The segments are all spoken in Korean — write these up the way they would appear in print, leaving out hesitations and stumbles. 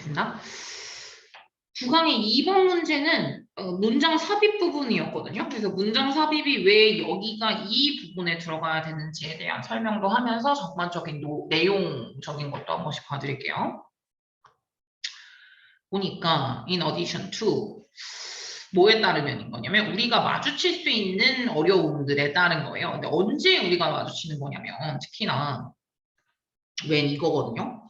보겠습니다. 주강의 2번 문제는 문장 삽입 부분이었거든요. 그래서 문장 삽입이 왜 여기가 이 부분에 들어가야 되는지에 대한 설명도 하면서 전반적인 내용적인 것도 한 번씩 봐드릴게요. 보니까 in addition to 뭐에 따르면인 거냐면 우리가 마주칠 수 있는 어려움들에 따른 거예요. 근데 언제 우리가 마주치는 거냐면 특히나 웬 이거거든요.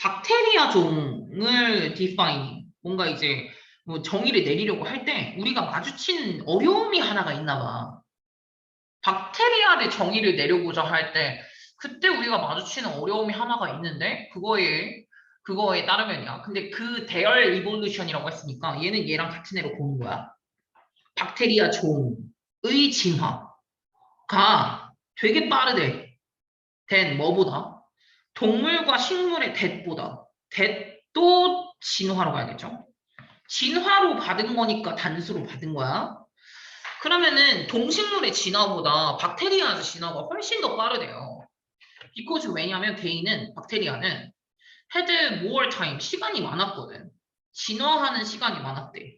박테리아 종을 define 뭔가 이제 뭐 정의를 내리려고 할 때 우리가 마주치는 어려움이 하나가 있나 봐. 박테리아의 정의를 내려고자 할 때 그때 우리가 마주치는 어려움이 하나가 있는데 그거에 따르면이야. 근데 그 대열 이볼루션이라고 했으니까 얘는 얘랑 같은 애로 보는 거야. 박테리아 종의 진화가 되게 빠르대. 된 뭐보다? 동물과 식물의 대보다. 대도 진화로 가야겠죠? 진화로 받은 거니까 단수로 받은 거야. 그러면은 동식물의 진화보다 박테리아의 진화가 훨씬 더 빠르대요. because 왜냐면 박테리아는 had more time, 시간이 많았거든. 진화하는 시간이 많았대.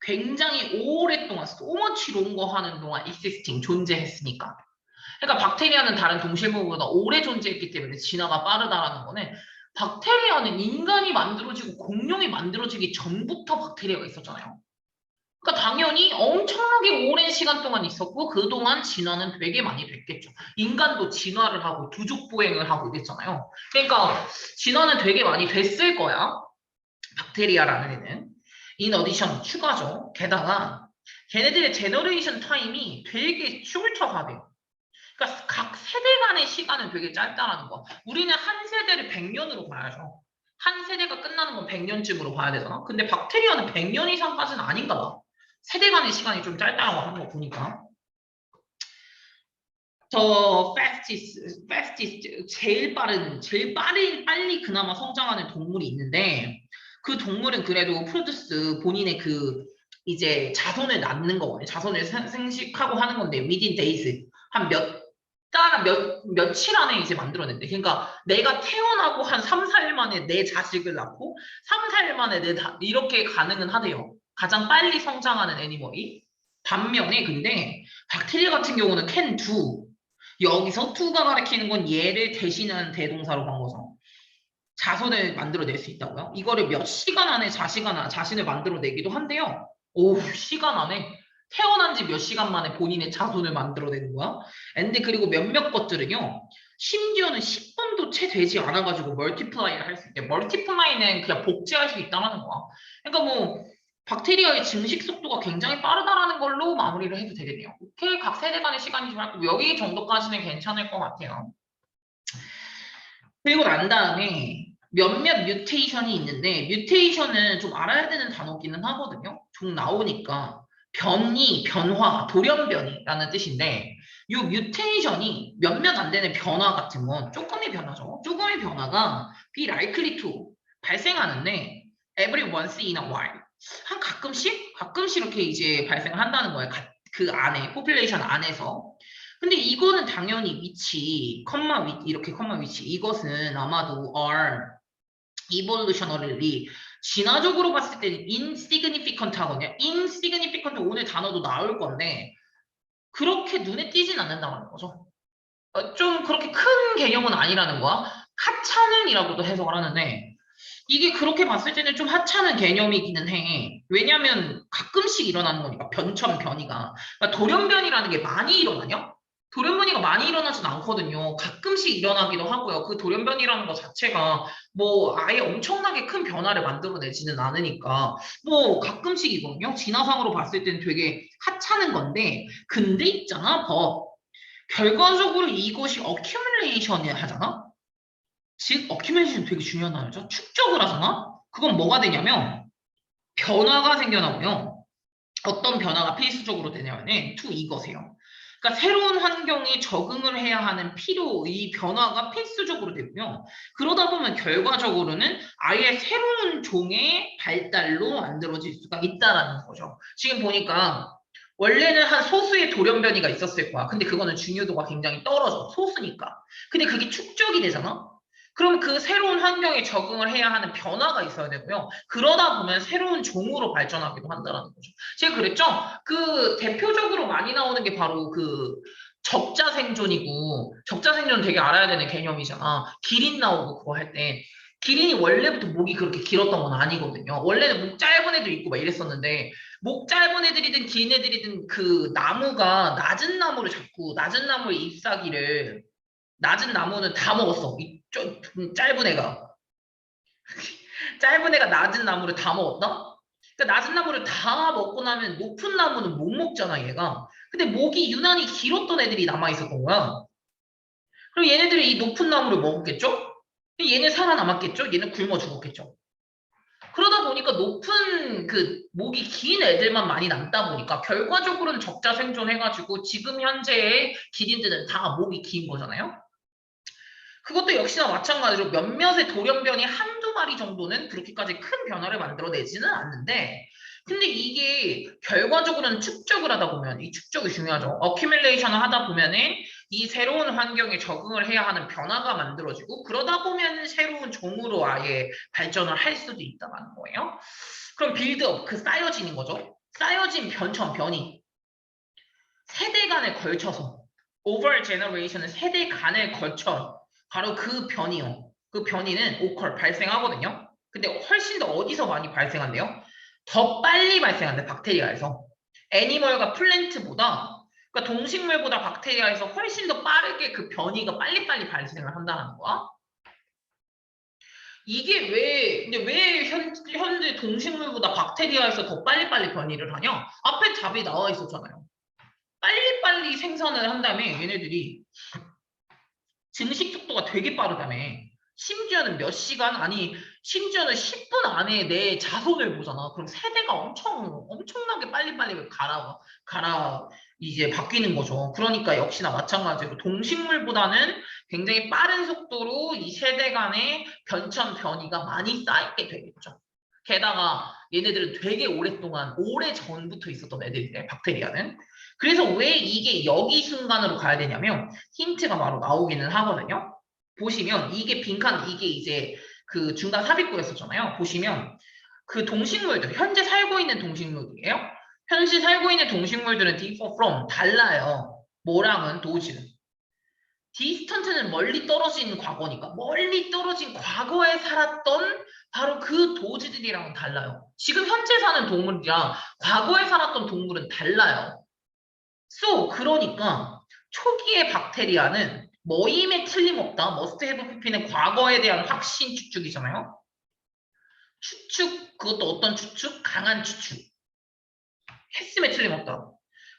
굉장히 오랫동안, so much longer 하는 동안 existing, 존재했으니까. 그러니까 박테리아는 다른 동식물보다 오래 존재했기 때문에 진화가 빠르다라는 거는 박테리아는 인간이 만들어지고 공룡이 만들어지기 전부터 박테리아가 있었잖아요. 그러니까 당연히 엄청나게 오랜 시간 동안 있었고 그동안 진화는 되게 많이 됐겠죠. 인간도 진화를 하고 두족 보행을 하고 이랬잖아요. 그러니까 진화는 되게 많이 됐을 거야. 박테리아라는 애는. in addition, 추가죠. 게다가 걔네들의 제너레이션 타임이 되게 숄터하대. 그러니까 각 세대 간의 시간은 되게 짧다라는 거. 우리는 한 세대를 100년으로 봐야죠. 한 세대가 끝나는 건 100년쯤으로 봐야 되잖아. 근데 박테리아는 100년 이상까지는 아닌가 봐. 세대 간의 시간이 좀 짧다고 하는 거 보니까. 더 fastest, 빨리 그나마 성장하는 동물이 있는데, 그 동물은 그래도 프로듀스 본인의 이제 자손을 낳는 거거든요. 자손을 생식하고 하는 건데, within days. 한 며칠 안에 이제 만들어낸대. 그러니까 내가 태어나고 한 3, 4일 만에 내 자식을 낳고 3, 4일 만에 이렇게 가능은 하대요. 가장 빨리 성장하는 애니멀이. 반면에 근데 박테리아 같은 경우는 can do. 여기서 to가 가리키는 건 얘를 대신하는 대동사로 바꿔서 자손을 만들어낼 수 있다고요. 이거를 몇 시간 안에 자신을 만들어내기도 한데요. 오, 시간 안에 태어난 지 몇 시간 만에 본인의 자손을 만들어내는 거야. 근데 그리고 몇몇 것들은요. 심지어는 10번도 채 되지 않아가지고 멀티플라이를 할 수 있대. 멀티플라이는 그냥 복제할 수 있다는 거야. 그러니까 뭐 박테리아의 증식 속도가 굉장히 빠르다라는 걸로 마무리를 해도 되겠네요. 오케이, 각 세대 간의 시간이 좀 할고 여기 정도까지는 괜찮을 것 같아요. 그리고 난 다음에 몇몇 뮤테이션이 있는데 뮤테이션은 좀 알아야 되는 단어기는 하거든요. 좀 나오니까 변화, 돌연변이라는 뜻인데 이 뮤테이션이 몇몇 안 되는 변화 같은 건 조금의 변화죠. 조금의 변화가 be likely to 발생하는데 every once in a while 한 가끔씩 이렇게 이제 발생을 한다는 거예요. 그 안에 포퓰레이션 안에서. 근데 이거는 당연히 위치, 이렇게 컴마 위치. 이것은 아마도 are evolutionarily 진화적으로 봤을 때는 insignificant 하거든요. insignificant 오늘 단어도 나올 건데 그렇게 눈에 띄진 않는다는 거죠. 좀 그렇게 큰 개념은 아니라는 거야. 하찮은이라고도 해석을 하는데 이게 그렇게 봤을 때는 좀 하찮은 개념이기는 해. 왜냐면 가끔씩 일어나는 거니까 변이가. 그러니까 돌연변이라는 게 많이 일어나냐? 돌연변이가 많이 일어나진 않거든요. 가끔씩 일어나기도 하고요. 그 돌연변이라는 것 자체가 뭐 아예 엄청나게 큰 변화를 만들어내지는 않으니까 뭐 가끔씩이거든요. 진화상으로 봤을 때는 되게 하찮은 건데 근데 있잖아 결과적으로 이것이 어큐뮬레이션을 하잖아. 즉 어큐뮬레이션 되게 중요한 단어죠. 축적을 하잖아. 그건 뭐가 되냐면 변화가 생겨나고요. 어떤 변화가 필수적으로 되냐면은 이것이에요. 그러니까 새로운 환경에 적응을 해야 하는 필요의 변화가 필수적으로 되고요. 그러다 보면 결과적으로는 아예 새로운 종의 발달로 만들어질 수가 있다라는 거죠. 지금 보니까 원래는 한 소수의 돌연변이가 있었을 거야. 근데 그거는 중요도가 굉장히 떨어져. 소수니까. 근데 그게 축적이 되잖아. 그럼 그 새로운 환경에 적응을 해야 하는 변화가 있어야 되고요. 그러다 보면 새로운 종으로 발전하기도 한다는 거죠. 제가 그랬죠? 그 대표적으로 많이 나오는 게 바로 그 적자생존이고, 적자생존은 되게 알아야 되는 개념이잖아. 기린 나오고 그거 할 때. 기린이 원래부터 목이 그렇게 길었던 건 아니거든요. 원래는 목 짧은 애도 있고 막 이랬었는데, 목 짧은 애들이든 긴 애들이든 그 나무가 낮은 나무를 잡고, 낮은 나무의 잎사귀를 낮은 나무는 다 먹었어. 짧은 애가. 짧은 애가 낮은 나무를 다 먹었다? 그러니까 낮은 나무를 다 먹고 나면 높은 나무는 못 먹잖아, 얘가. 근데 목이 유난히 길었던 애들이 남아있었던 거야. 그럼 얘네들이 이 높은 나무를 먹었겠죠? 얘네 살아남았겠죠? 얘는 굶어 죽었겠죠? 그러다 보니까 높은 그 목이 긴 애들만 많이 남다 보니까 결과적으로는 적자 생존해가지고 지금 현재의 기린들은 다 목이 긴 거잖아요? 그것도 역시나 마찬가지로 몇몇의 돌연변이 한두 마리 정도는 그렇게까지 큰 변화를 만들어내지는 않는데, 근데 이게 결과적으로는 축적을 하다 보면, 이 축적이 중요하죠. 어큐뮬레이션을 하다 보면은 이 새로운 환경에 적응을 해야 하는 변화가 만들어지고, 그러다 보면 새로운 종으로 아예 발전을 할 수도 있다는 거예요. 그럼 빌드업, 그 쌓여지는 거죠. 쌓여진 변이. 세대 간에 걸쳐서, over generation은 세대 간에 걸쳐 바로 그 변이요. 그 변이는 오컬 발생하거든요. 근데 훨씬 더 어디서 많이 발생한대요? 더 빨리 발생한대, 박테리아에서. 애니멀과 플랜트보다, 그러니까 동식물보다 박테리아에서 훨씬 더 빠르게 그 변이가 빨리빨리 발생을 한다는 거야. 이게 근데 왜 현재 동식물보다 박테리아에서 더 빨리빨리 변이를 하냐? 앞에 답이 나와 있었잖아요. 빨리빨리 생산을 한다며, 얘네들이. 증식 속도가 되게 빠르다며. 심지어는 몇 시간, 아니, 심지어는 10분 안에 내 자손을 보잖아. 그럼 세대가 엄청나게 빨리빨리 이제 바뀌는 거죠. 그러니까 역시나 마찬가지로 동식물보다는 굉장히 빠른 속도로 이 세대 간의 변이가 많이 쌓이게 되겠죠. 게다가 얘네들은 되게 오래 전부터 있었던 애들이래, 박테리아는. 그래서 왜 이게 여기 순간으로 가야 되냐면 힌트가 바로 나오기는 하거든요. 보시면 이게 빈칸, 이게 이제 그 중간 삽입구였었잖아요. 보시면 그 동식물들, 현재 살고 있는 동식물들이에요. 현재 살고 있는 동식물들은 differ from, 달라요. 뭐랑은 도즈. 디스턴트는 멀리 떨어진 과거니까 멀리 떨어진 과거에 살았던 바로 그 도지들이랑은 달라요. 지금 현재 사는 동물이랑 과거에 살았던 동물은 달라요. 그러니까 초기의 박테리아는 모임에 틀림없다. 머스트 헤브 PP는 과거에 대한 확신 추측이잖아요. 그것도 어떤 추측? 강한 추측. 했음에 틀림없다.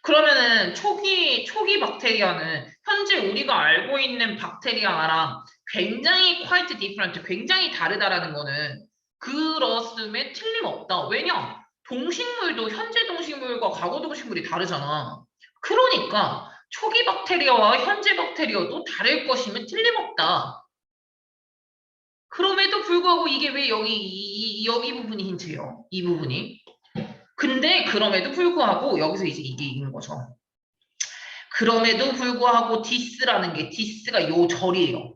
그러면은 초기 박테리아는 현재 우리가 알고 있는 박테리아랑 굉장히 quite different, 굉장히 다르다라는 거는 그렇음에 틀림없다. 왜냐? 동식물도 현재 동식물과 과거 동식물이 다르잖아. 그러니까 초기 박테리아와 현재 박테리아도 다를 것이면 틀림없다. 그럼에도 불구하고 이게 왜 여기 부분이 힌트예요. 이 부분이. 근데 그럼에도 불구하고 여기서 이제 이게 있는 거죠. 그럼에도 불구하고 디스가 요 절이에요.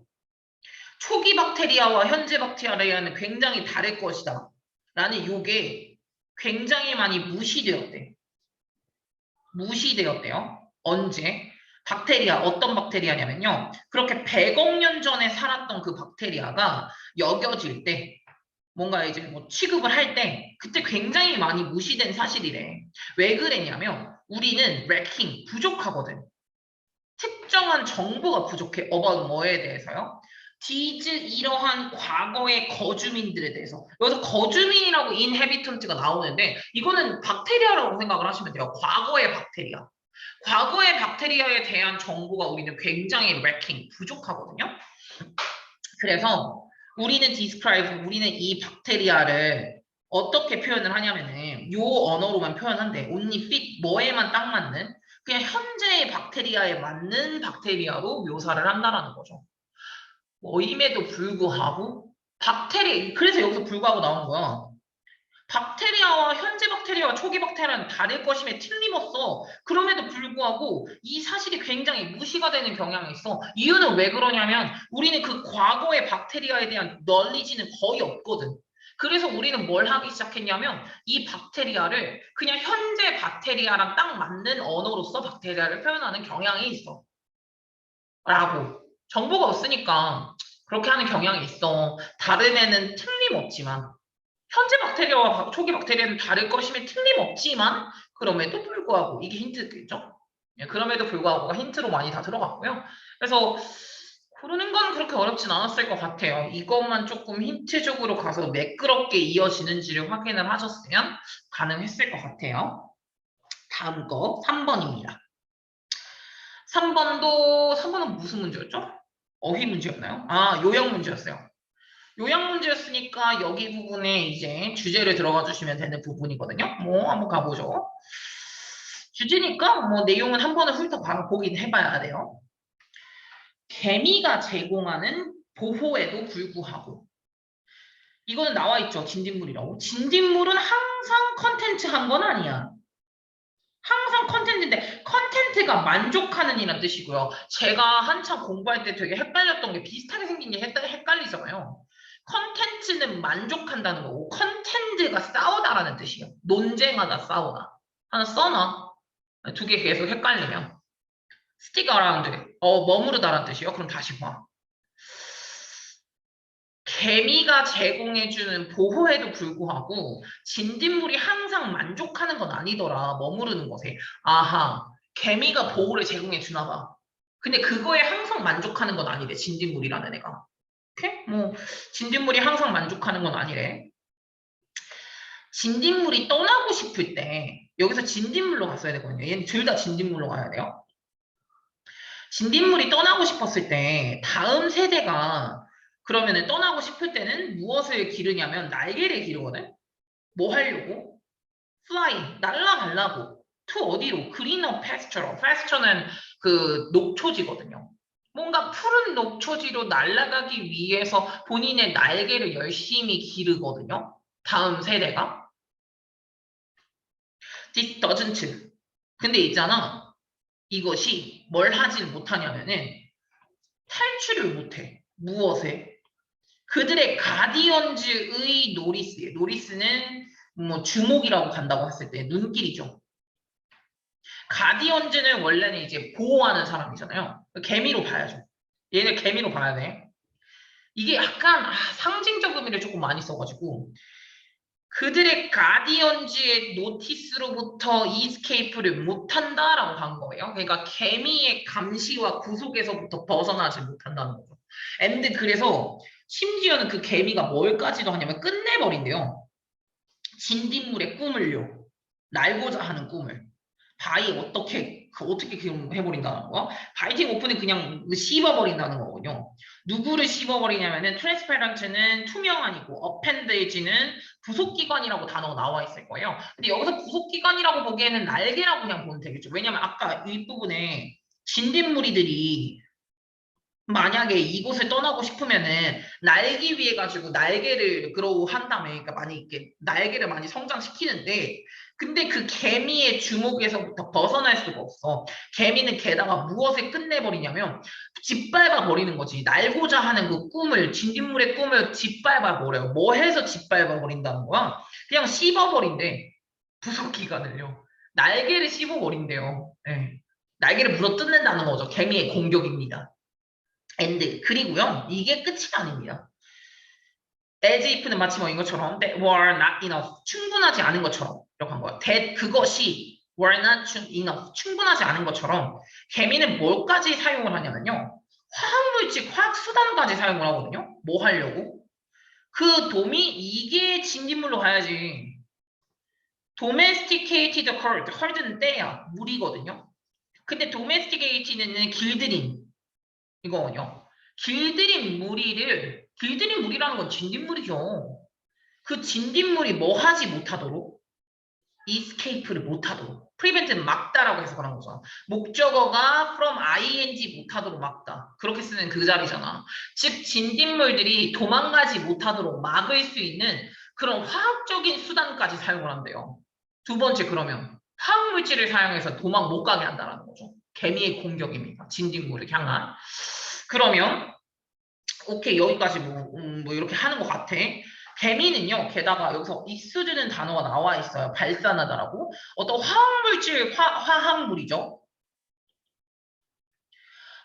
초기 박테리아와 현재 박테리아는 굉장히 다를 것이다. 라는 요게 굉장히 많이 무시되었대. 무시되었대요. 언제? 어떤 박테리아냐면요. 그렇게 100억 년 전에 살았던 그 박테리아가 여겨질 때, 뭔가 이제 뭐 취급을 할 때, 그때 굉장히 많이 무시된 사실이래. 왜 그랬냐면, 우리는 부족하거든. 특정한 정보가 부족해. about 뭐에 대해서요? 이러한 과거의 거주민들에 대해서. 여기서 거주민이라고 inhabitant가 나오는데 이거는 박테리아라고 생각을 하시면 돼요. 과거의 박테리아에 대한 정보가 우리는 굉장히 부족하거든요. 그래서 우리는 이 박테리아를 어떻게 표현을 하냐면은 요 언어로만 표현한대. only fit 뭐에만 딱 맞는 그냥 현재의 박테리아에 맞는 박테리아로 묘사를 한다라는 거죠. 뭐임에도 불구하고 그래서 여기서 불구하고 나오는 거야. 박테리아와 현재 박테리아와 초기 박테리아는 다를 것임에 틀림없어. 그럼에도 불구하고 이 사실이 굉장히 무시가 되는 경향이 있어. 이유는 왜 그러냐면 우리는 그 과거의 박테리아에 대한 널리지는 거의 없거든. 그래서 우리는 뭘 하기 시작했냐면 이 박테리아를 그냥 현재 박테리아랑 딱 맞는 언어로서 박테리아를 표현하는 경향이 있어. 라고. 정보가 없으니까 그렇게 하는 경향이 있어. 다름에는 틀림없지만. 현재 박테리아와 초기 박테리아는 다를 것임에 틀림없지만 그럼에도 불구하고 이게 힌트겠죠? 예, 그럼에도 불구하고가 힌트로 많이 다 들어갔고요. 그래서 고르는 건 그렇게 어렵진 않았을 것 같아요. 이것만 조금 힌트적으로 가서 매끄럽게 이어지는지를 확인을 하셨으면 가능했을 것 같아요. 다음 거 3번입니다. 3번은 무슨 문제였죠? 어휘 문제였나요? 아, 요약 문제였어요. 요약 문제였으니까 여기 부분에 이제 주제를 들어가 주시면 되는 부분이거든요. 뭐 한번 가보죠. 주제니까 뭐 내용은 한 번은 훑어보긴 해봐야 돼요. 개미가 제공하는 보호에도 불구하고 이거는 나와 있죠. 진딧물이라고. 진딧물은 항상 컨텐츠 한 건 아니야. 항상 컨텐츠인데 컨텐츠가 만족하는 이란 뜻이고요. 제가 한참 공부할 때 되게 헷갈렸던 게 비슷하게 생긴 게 헷갈리잖아요. 컨텐츠는 만족한다는 거고 컨텐츠가 싸우다라는 뜻이에요. 논쟁하다 싸우다. 하나 써놔. 두 개 계속 헷갈리면. stick around. 머무르다라는 뜻이에요. 그럼 다시 봐. 개미가 제공해주는 보호에도 불구하고 진딧물이 항상 만족하는 건 아니더라. 머무르는 것에. 아하, 개미가 보호를 제공해 주나 봐. 근데 그거에 항상 만족하는 건 아니래. 진딧물이라는 애가. 오케이? 뭐 진딧물이 항상 만족하는 건 아니래. 진딧물이 떠나고 싶을 때 여기서 진딧물로 갔어야 되거든요. 얘는 둘 다 진딧물로 가야 돼요. 진딧물이 떠나고 싶었을 때 다음 세대가 그러면은 떠나고 싶을 때는 무엇을 기르냐면 날개를 기르거든. 뭐 하려고? fly, 날아가려고. to 어디로? greener pasture로. pasture는 그 녹초지거든요. 뭔가 푸른 녹초지로 날아가기 위해서 본인의 날개를 열심히 기르거든요. 다음 세대가. This doesn't. 근데 있잖아. 이것이 뭘 하진 못하냐면은 탈출을 못해. 무엇에? 그들의 가디언즈의 노리스예요. 노리스는 뭐 주목이라고 간다고 했을 때 눈길이죠. 가디언즈는 원래는 이제 보호하는 사람이잖아요. 개미로 봐야죠. 얘네 개미로 봐야 돼. 이게 약간 상징적 의미를 조금 많이 써가지고 그들의 가디언즈의 노티스로부터 이스케이프를 못한다라고 한 거예요. 그러니까 개미의 감시와 구속에서부터 벗어나지 못한다는 거죠. 앤드 그래서 심지어는 그 개미가 뭘까지도 하냐면 끝내버린대요. 진딧물의 꿈을요. 날고자 하는 꿈을. 바위 어떻게 해버린다는 거야? 바이팅 오픈은 그냥 씹어버린다는 거거든요. 누구를 씹어버리냐면은 트랜스페런트는 투명한이고 어펜데이지는 부속기관이라고 단어가 나와 있을 거예요. 근데 여기서 부속기관이라고 보기에는 날개라고 그냥 보면 되겠죠. 왜냐면 아까 윗부분에 진딧무리들이 만약에 이곳을 떠나고 싶으면은 날기 위해 가지고 날개를 그로우 한 다음에 그러니까 많이 이렇게 날개를 많이 성장시키는데 근데 그 개미의 주목에서부터 벗어날 수가 없어. 개미는 게다가 무엇을 끝내버리냐면 짓밟아 버리는 거지. 날고자 하는 그 꿈을 진딧물의 꿈을 짓밟아 버려요. 뭐 해서 짓밟아 버린다는 거야? 그냥 씹어버린대. 부속기관을요. 날개를 씹어버린대요. 네. 날개를 물어뜯는다는 거죠. 개미의 공격입니다. 엔드. 그리고요. 이게 끝이 아닙니다. as if는 마치 뭐 이것처럼 that were not enough. 충분하지 않은 것처럼 이렇게 한 거야. that 그것이 were not enough. 충분하지 않은 것처럼 개미는 뭘까지 사용을 하냐면요. 화학물질, 화학수단까지 사용을 하거든요. 뭐 하려고? 그 돔이 이게 진딧물로 가야지. domesticated herd. herd는 떼야. 물이거든요. 근데 domesticated는 길들인 이거군요. 길들인 무리라는 건 진딧물이죠. 그 진딧물이 뭐 하지 못하도록, escape를 못하도록, prevent는 막다라고 해석을 한 거잖아. 목적어가 from ing 못하도록 막다. 그렇게 쓰는 그 자리잖아. 즉 진딧물들이 도망가지 못하도록 막을 수 있는 그런 화학적인 수단까지 사용을 한대요. 두 번째, 그러면 화학물질을 사용해서 도망 못 가게 한다는 거죠. 개미의 공격입니다. 진딧물을 향한. 그러면 오케이, 여기까지 뭐 이렇게 하는 것 같아. 개미는요, 게다가 여기서 익스드는 단어가 나와 있어요. 발산하다라고. 어떤 화학물질, 화학물이죠.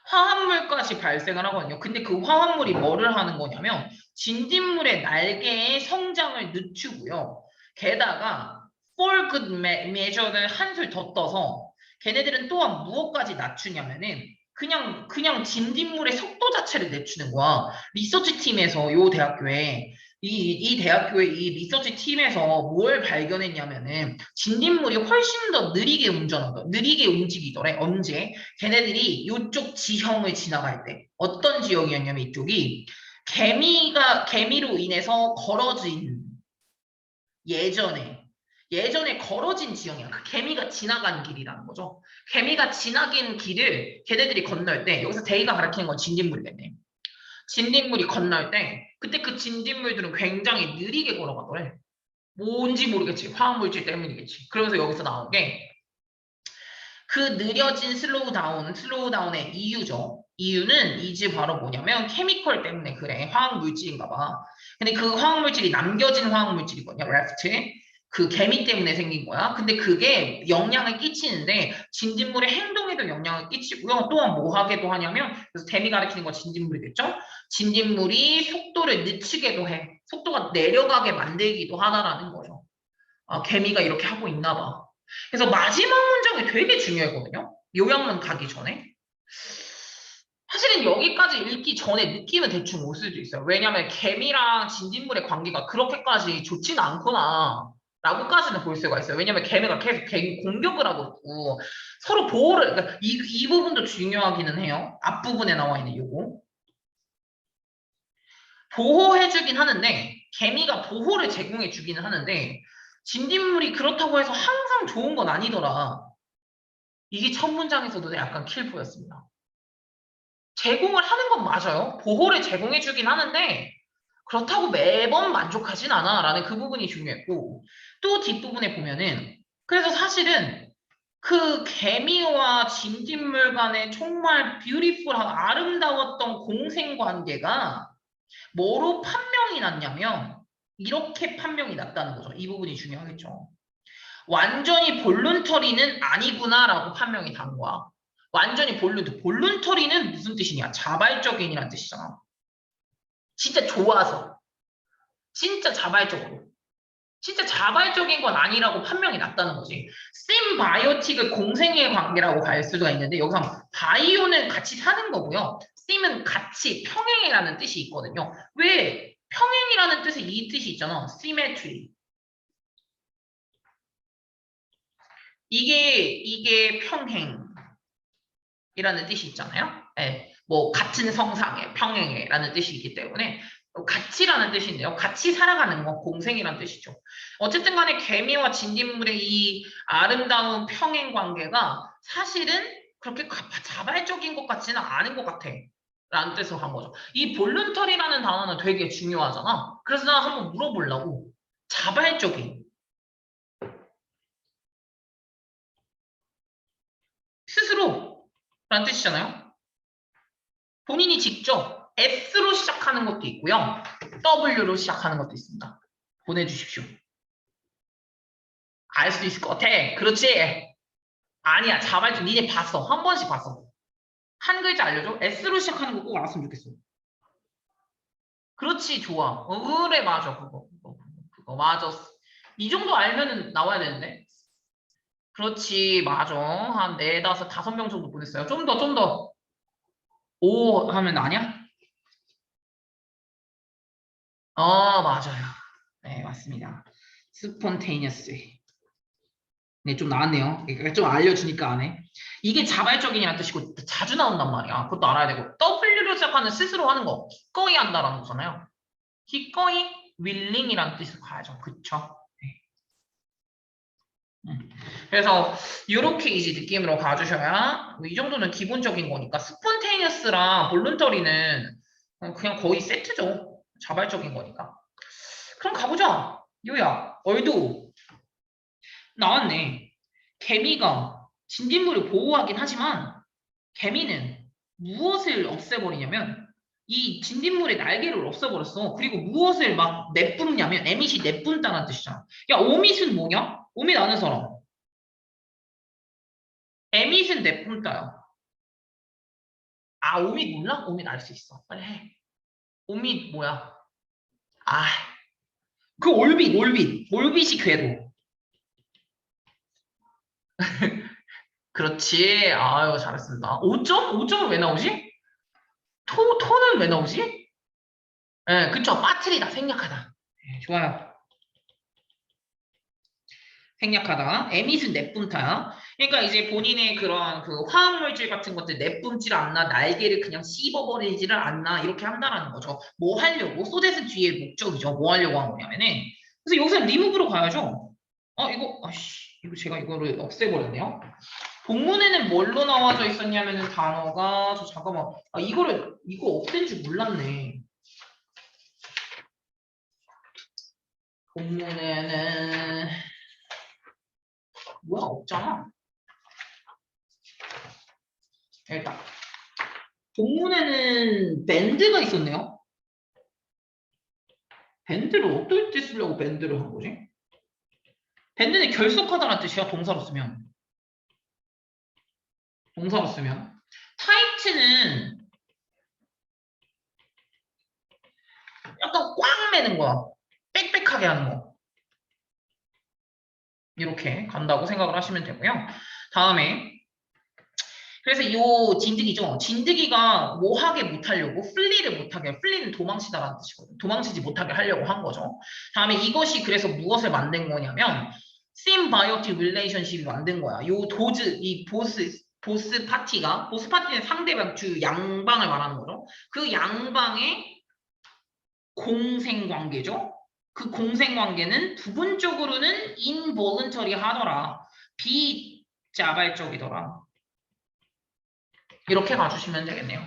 화합물까지 발생을 하거든요. 근데 그 화합물이 뭐를 하는 거냐면 진딧물의 날개의 성장을 늦추고요. 게다가 for good measure를 한술 더 떠서 걔네들은 또한 무엇까지 낮추냐면은 그냥 진딧물의 속도 자체를 늦추는 거야. 리서치 팀에서 요 대학교에 이 대학교의 이 리서치 팀에서 뭘 발견했냐면은 진딧물이 훨씬 더 느리게 움직이더래. 언제? 걔네들이 이쪽 지형을 지나갈 때 어떤 지형이었냐면 이쪽이 개미로 인해서 걸어진 예전에 걸어진 지형이야. 그 개미가 지나간 길이라는 거죠. 개미가 지나긴 길을 걔네들이 건널 때 여기서 데이가 가리키는 건 진딧물이겠네. 진딧물이 건널 때 그때 그 진딧물들은 굉장히 느리게 걸어가더래. 뭔지 모르겠지. 화학물질 때문이겠지. 그러면서 여기서 나온 게 그 느려진 슬로우다운의 이유죠. 이유는 이제 바로 뭐냐면 케미컬 때문에 그래. 화학물질인가 봐. 근데 그 화학물질이 남겨진 화학물질이거든요. left. 그 개미 때문에 생긴 거야. 근데 그게 영향을 끼치는데 진딧물의 행동에도 영향을 끼치고요. 또한 뭐 하게도 하냐면 그래서 개미 가리키는 건 진딧물이겠죠. 진딧물이 속도를 늦추게도 해. 속도가 내려가게 만들기도 하다라는 거죠. 아, 개미가 이렇게 하고 있나 봐. 그래서 마지막 문장이 되게 중요하거든요. 요약만 가기 전에. 사실은 여기까지 읽기 전에 느낌은 대충 올 수도 있어요. 왜냐면 개미랑 진딧물의 관계가 그렇게까지 좋지는 않구나. 라고까지는 볼 수가 있어요. 왜냐면 개미가 계속 개미 공격을 하고 있고 서로 보호를, 그러니까 이 부분도 중요하기는 해요. 앞부분에 나와 있는 요거. 보호해주긴 하는데 개미가 보호를 제공해주기는 하는데 진딧물이 그렇다고 해서 항상 좋은 건 아니더라. 이게 첫 문장에서도 약간 킬포였습니다. 제공을 하는 건 맞아요. 보호를 제공해주긴 하는데 그렇다고 매번 만족하진 않아 라는 그 부분이 중요했고 또 뒷부분에 보면은 그래서 사실은 그 개미와 진딧물 간의 정말 뷰티풀하고 아름다웠던 공생관계가 뭐로 판명이 났냐면 이렇게 판명이 났다는 거죠. 이 부분이 중요하겠죠. 완전히 볼룬터리는 아니구나라고 판명이 난 거야. 완전히 볼룬터리는 무슨 뜻이냐? 자발적인이란 뜻이잖아. 진짜 좋아서. 진짜 자발적으로. 진짜 자발적인 건 아니라고 판명이 났다는 거지. 심바이오틱을 공생의 관계라고 갈 수가 있는데 여기서 바이오는 같이 사는 거고요. 심은 같이 평행이라는 뜻이 있거든요. 왜 평행이라는 뜻에 이 뜻이 있잖아. symmetry. 이게 평행이라는 뜻이 있잖아요. 네, 뭐 같은 성상의 평행이라는 뜻이 있기 때문에 같이라는 뜻인데요. 같이 살아가는 거 공생이라는 뜻이죠. 어쨌든 간에 개미와 진딧물의 이 아름다운 평행 관계가 사실은 그렇게 자발적인 것 같지는 않은 것 같아. 라는 뜻으로 한 거죠. 이 볼룬터리라는 단어는 되게 중요하잖아. 그래서 나 한번 물어보려고. 자발적인. 스스로라는 뜻이잖아요. 본인이 직접 S로 시작하는 것도 있고요. W로 시작하는 것도 있습니다. 보내주십시오. 알 수도 있을 것 같아. 그렇지? 아니야. 자발적. 니네 봤어. 한 번씩 봤어. 한 글자 알려줘. S로 시작하는 거 꼭 알았으면 좋겠어. 그렇지. 좋아. 그래. 맞아. 그거 맞아. 이 정도 알면은 나와야 되는데. 그렇지. 맞아. 한 4, 5 명 정도 보냈어요. 좀 더. 오 하면 아니야? 맞아요. 네, 맞습니다. 스폰테이니어스. 네, 좀 나왔네요. 그러니까 좀 알려주니까 안 해. 이게 자발적인이라는 뜻이고 자주 나온단 말이야. 그것도 알아야 되고. W로 시작하는 스스로 하는 거. 기꺼이 한다라는 거잖아요. 기꺼이 willing이라는 뜻을 가야죠. 그쵸? 네. 그래서 이렇게 이제 느낌으로 가주셔야 이 정도는 기본적인 거니까 스폰테이니어스랑 볼룬터리는 그냥 거의 세트죠. 자발적인 거니까. 그럼 가보자. 요야, 얼도 나왔네. 개미가 진딧물을 보호하긴 하지만 개미는 무엇을 없애버리냐면 이 진딧물의 날개를 없애버렸어. 그리고 무엇을 막 내뿜냐면 에밋이 내뿜다는 뜻이잖아. 야, 오밋은 뭐냐? 오밋 아는 사람. 에밋은 내뿜다야. 아, 오밋 몰라? 오밋 알 수 있어. 빨리 해. 오밋 뭐야? 아, 그 올빗, 올빗. 올빗이 궤도. 그렇지. 아유, 잘했습니다. 5점? 5점은 왜 나오지? 토는 왜 나오지? 예, 그쵸. 빠트리다. 생략하다. 예, 좋아요. 생략하다. 에밋은 내뿜다야. 그러니까 이제 본인의 그런 그 화학물질 같은 것들 내뿜질 않나, 날개를 그냥 씹어버리지를 않나, 이렇게 한다라는 거죠. 뭐 하려고? 소댓은 뒤에 목적이죠. 뭐 하려고 한 거냐면은. 그래서 여기서 리무브로 가야죠. 이거 제가 이거를 없애버렸네요. 본문에는 뭘로 나와져 있었냐면은 단어가, 잠깐만. 이거 없앤 줄 몰랐네. 본문에는, 뭐야, 없잖아. 일단. 본문에는 밴드가 있었네요. 밴드를 어떨 때 쓰려고 밴드를 한 거지? 밴드는 결속하다는 뜻이야, 동사로 쓰면. 동사로 쓰면. 타이트는 약간 꽉 매는 거야. 빽빽하게 하는 거. 이렇게 간다고 생각을 하시면 되고요. 다음에 그래서 이 진드기죠. 진드기가 뭐 하게 못하려고 플리를 못하게, 플리는 도망치다라는 뜻이거든요. 도망치지 못하게 하려고 한 거죠. 다음에 이것이 그래서 무엇을 만든 거냐면 symbiotic relationship이 만든 거야. 이 보스 파티는 상대방 양방을 말하는 거죠. 그 양방의 공생관계죠. 그 공생관계는 부분적으로는 involuntary 하더라. 비자발적이더라. 이렇게 가주시면 되겠네요.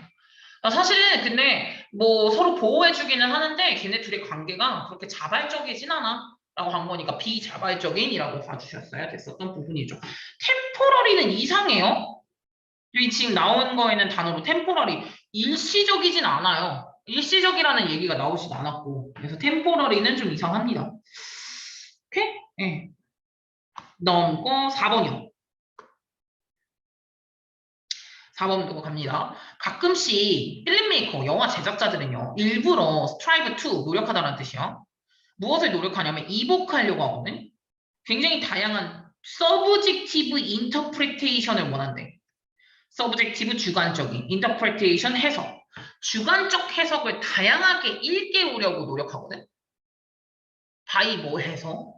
사실은 근데 뭐 서로 보호해주기는 하는데 걔네 둘의 관계가 그렇게 자발적이진 않아 라고 한 거니까 비자발적인이라고 봐주셨어야 됐었던 부분이죠. 템포러리는 이상해요. 여기 지금 나온 거에는 단어로 템포러리 일시적이진 않아요. 일시적이라는 얘기가 나오진 않았고 그래서 템포러리는 좀 이상합니다. 오케이? 네. 넘고 4번이요. 4번 넘어갑니다. 가끔씩 필름메이커, 영화 제작자들은요. 일부러 strive to, 노력하다는 뜻이요. 무엇을 노력하냐면 이복하려고 하거든. 굉장히 다양한 subjective interpretation을 원한대. subjective 주관적인, interpretation 해석. 주관적 해석을 다양하게 일깨우려고 노력하거든. by 뭐 해서?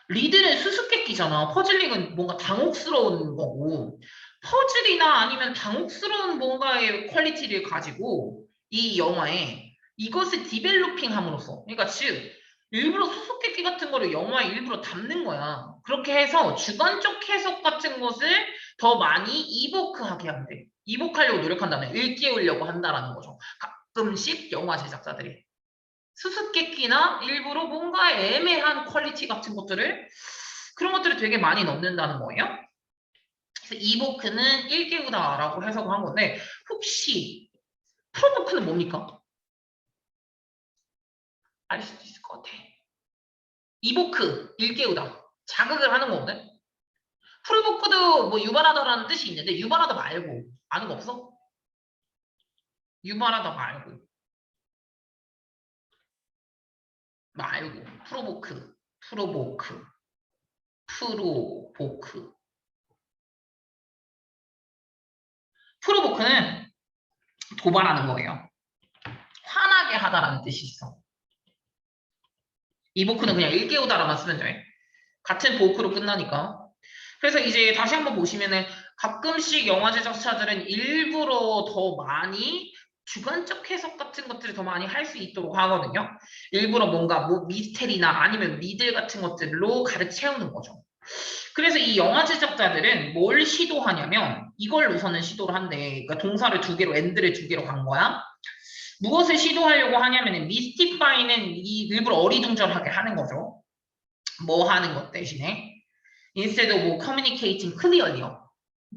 리드는 수수께끼잖아. 퍼즐링은 뭔가 당혹스러운 거고 퍼즐이나 아니면 당혹스러운 뭔가의 퀄리티를 가지고 이 영화에 이것을 디벨로핑 함으로써 그러니까 즉 일부러 수수께끼 같은 거를 영화에 일부러 담는 거야. 그렇게 해서 주관적 해석 같은 것을 더 많이 이보크하게 한대. 이복하려고 노력한다면 일깨우려고 한다라는 거죠. 가끔씩 영화 제작자들이 수수께끼나 일부러 뭔가 애매한 퀄리티 같은 것들을 그런 것들을 되게 많이 넣는다는 거예요. 그래서 이보크는 일깨우다라고 해석을 한 건데 혹시 프로보크는 뭡니까? 알 수도 있을 것 같아. 이보크, 일깨우다. 자극을 하는 거거든. 프로보크도 뭐 유발하다라는 뜻이 있는데 유발하다 말고 아는 거 없어? 유발하다 말고 프로보크 프로보크는 도발하는 거예요. 화나게 하다라는 뜻이 있어. 이보크는 그냥 일깨우다라만 쓰면 돼. 같은 보크로 끝나니까. 그래서 이제 다시 한번 보시면은 가끔씩 영화 제작사들은 일부러 더 많이 주관적 해석 같은 것들을 더 많이 할 수 있도록 하거든요. 일부러 뭔가 뭐 미스테리나 아니면 미들 같은 것들로 가득 채우는 거죠. 그래서 이 영화 제작자들은 뭘 시도하냐면 이걸 우선은 시도를 한대. 그러니까 동사를 두 개로 엔드를 두 개로 간 거야. 무엇을 시도하려고 하냐면은 mystify는 일부러 어리둥절하게 하는 거죠. 뭐 하는 것 대신에 instead of 뭐 communicating clearly요.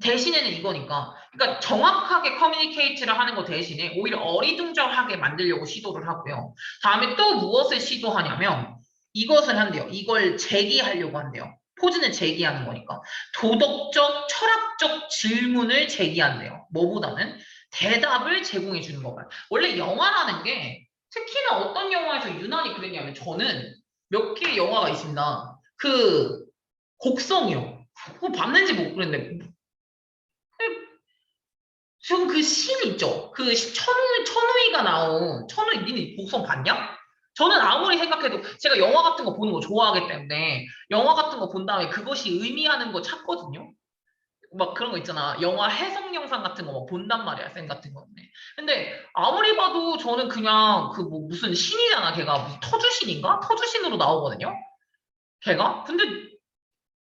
대신에는 이거니까. 그러니까 정확하게 커뮤니케이트를 하는 거 대신에 오히려 어리둥절하게 만들려고 시도를 하고요. 다음에 또 무엇을 시도하냐면 이것을 한대요. 이걸 제기하려고 한대요. 포즈는 제기하는 거니까. 도덕적, 철학적 질문을 제기한대요. 뭐보다는 대답을 제공해 주는 거예요. 원래 영화라는 게 특히나 어떤 영화에서 유난히 그랬냐면 저는 몇 개의 영화가 있습니다. 그 곡성이요. 그거 봤는지 못 그랬는데 지금 그 신 있죠? 그 천우희가 나온 천우희 니네 곡성 봤냐? 저는 아무리 생각해도 제가 영화 같은 거 보는 거 좋아하기 때문에 영화 같은 거 본 다음에 그것이 의미하는 거 찾거든요. 막 그런 거 있잖아. 영화 해석 영상 같은 거 막 본단 말이야. 쌤 같은 거는. 근데 아무리 봐도 저는 그냥 그 뭐 무슨 신이잖아. 걔가 무슨 터주신인가? 터주신으로 나오거든요. 걔가. 근데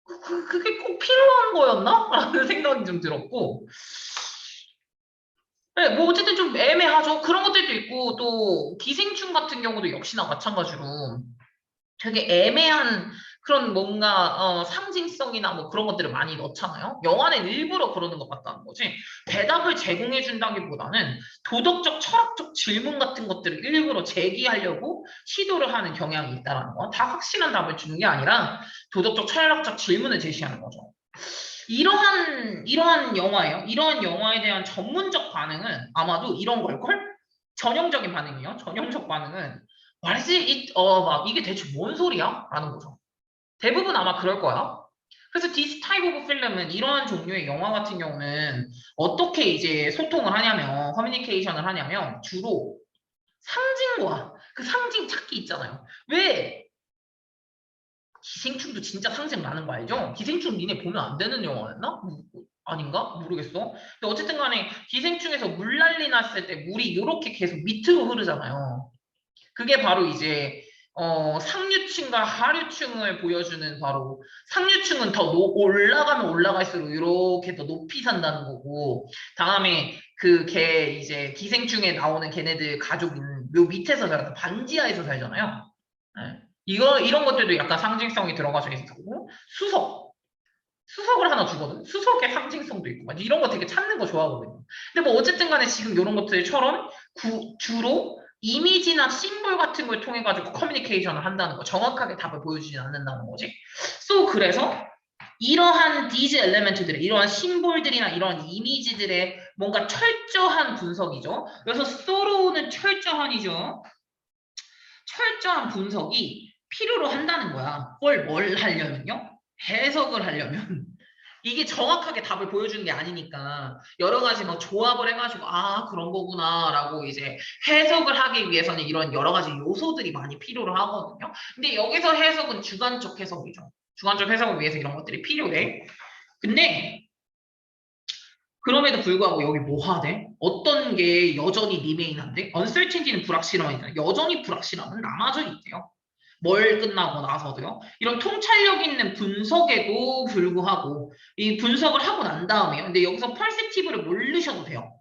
그게 꼭 필요한 거였나? 라는 생각이 좀 들었고. 네, 뭐 어쨌든 좀 애매하죠. 그런 것들도 있고 또 기생충 같은 경우도 역시나 마찬가지로 되게 애매한 그런 뭔가 상징성이나 뭐 그런 것들을 많이 넣잖아요. 영화는 일부러 그러는 것 같다는 거지. 대답을 제공해 준다기보다는 도덕적, 철학적 질문 같은 것들을 일부러 제기하려고 시도를 하는 경향이 있다는 거. 다 확실한 답을 주는 게 아니라 도덕적, 철학적 질문을 제시하는 거죠. 이러한 영화예요. 이러한 영화에 대한 전문적 반응은 아마도 이런 걸걸? 전형적인 반응이요. 전형적 반응은 What is it? 막 이게 대체 뭔 소리야? 라는 거죠. 대부분 아마 그럴 거야. 그래서 this type of film은 이러한 종류의 영화 같은 경우는 어떻게 이제 소통을 하냐면 커뮤니케이션을 하냐면 주로 상징과 그 상징 찾기 있잖아요. 왜 기생충도 진짜 상생 많은 거 알죠? 기생충 니네 보면 안 되는 영화였나? 아닌가? 모르겠어. 근데 어쨌든 간에 기생충에서 물난리 났을 때 물이 이렇게 계속 밑으로 흐르잖아요. 그게 바로 이제 상류층과 하류층을 보여주는 바로 상류층은 더 올라가면 올라갈수록 이렇게 더 높이 산다는 거고 다음에 그 걔 이제 기생충에 나오는 걔네들 가족은 요 밑에서 살아서 반지하에서 살잖아요. 네. 이런 것들도 약간 상징성이 들어가져 있고, 수석을 하나 주거든? 수석의 상징성도 있고, 막 이런 거 되게 찾는 거 좋아하거든요. 근데 뭐 어쨌든 간에 지금 이런 것들처럼 주로 이미지나 심볼 같은 걸 통해 가지고 커뮤니케이션을 한다는 거, 정확하게 답을 보여주진 않는다는 거지. 그래서 이러한 디즈 엘레멘트들의 이러한 심볼들이나 이러한 이미지들의 뭔가 철저한 분석이죠. 그래서 소로는 철저한이죠. 철저한 분석이 필요로 한다는 거야. 뭘 하려면요? 해석을 하려면. 이게 정확하게 답을 보여주는 게 아니니까 여러 가지 막 조합을 해가지고 아 그런 거구나라고 이제 해석을 하기 위해서는 이런 여러 가지 요소들이 많이 필요로 하거든요. 근데 여기서 해석은 주관적 해석이죠. 주관적 해석을 위해서 이런 것들이 필요해. 근데 그럼에도 불구하고 여기 뭐 하대? 어떤 게 여전히 리메인한데? uncertainty는 불확실함이잖아. 여전히 불확실함은 남아져 있대요. 뭘 끝나고 나서도요. 이런 통찰력 있는 분석에도 불구하고 이 분석을 하고 난 다음에요. 근데 여기서 퍼스티브를 모르셔도 돼요.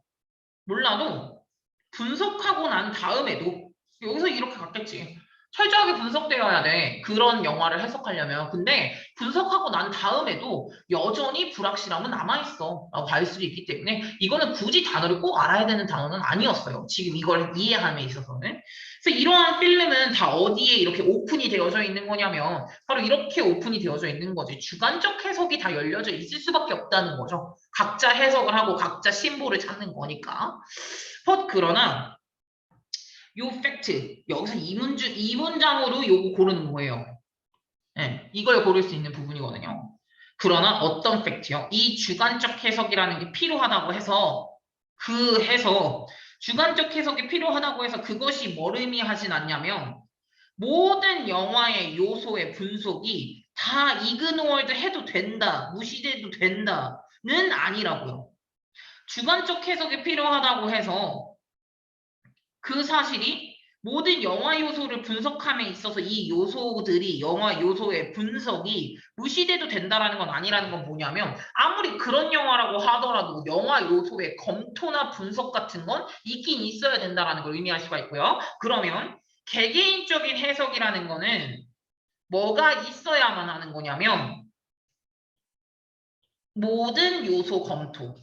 몰라도 분석하고 난 다음에도 여기서 이렇게 갔겠지. 철저하게 분석되어야 돼. 그런 영화를 해석하려면. 근데 분석하고 난 다음에도 여전히 불확실함은 남아있어. 라고 할 수도 있기 때문에 이거는 굳이 단어를 꼭 알아야 되는 단어는 아니었어요. 지금 이걸 이해함에 있어서는. 그래서 이러한 필름은 다 어디에 이렇게 오픈이 되어져 있는 거냐면 바로 이렇게 오픈이 되어져 있는 거지. 주관적 해석이 다 열려져 있을 수밖에 없다는 거죠. 각자 해석을 하고 각자 심볼을 찾는 거니까. 그러나 요 팩트 여기서 이문장으로 요거 고르는 거예요. 네, 이걸 고를 수 있는 부분이거든요. 그러나 어떤 팩트요? 이 주관적 해석이라는 게 필요하다고 해서 주관적 해석이 필요하다고 해서 그것이 뭘 의미하진 않냐면 모든 영화의 요소의 분석이 다 이그노얼드 해도 된다, 무시돼도 된다는 아니라고요. 주관적 해석이 필요하다고 해서 그 사실이 모든 영화 요소를 분석함에 있어서 이 요소들이 영화 요소의 분석이 무시돼도 된다라는 건 아니라는 건 뭐냐면 아무리 그런 영화라고 하더라도 영화 요소의 검토나 분석 같은 건 있긴 있어야 된다라는 걸 의미할 수가 있고요. 그러면 개개인적인 해석이라는 거는 뭐가 있어야만 하는 거냐면 모든 요소 검토,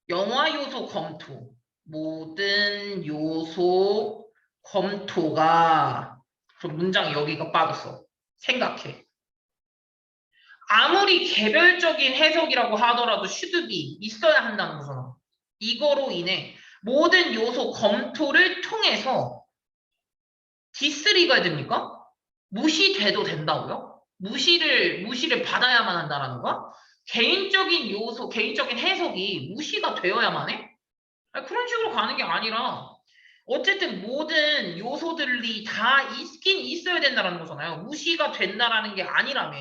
영화 요소 검토, 모든 요소 검토가 그럼 문장 여기가 빠졌어. 생각해. 아무리 개별적인 해석이라고 하더라도 슈드비 있어야 한다는 거잖아. 이거로 인해 모든 요소 검토를 통해서 디스리가 됩니까? 무시돼도 된다고요? 무시를 받아야만 한다라는 거야? 개인적인 요소, 개인적인 해석이 무시가 되어야만 해? 아니, 그런 식으로 가는 게 아니라 어쨌든 모든 요소들이 다 있긴 있어야 된다는 거잖아요. 무시가 된다라는 게 아니라며.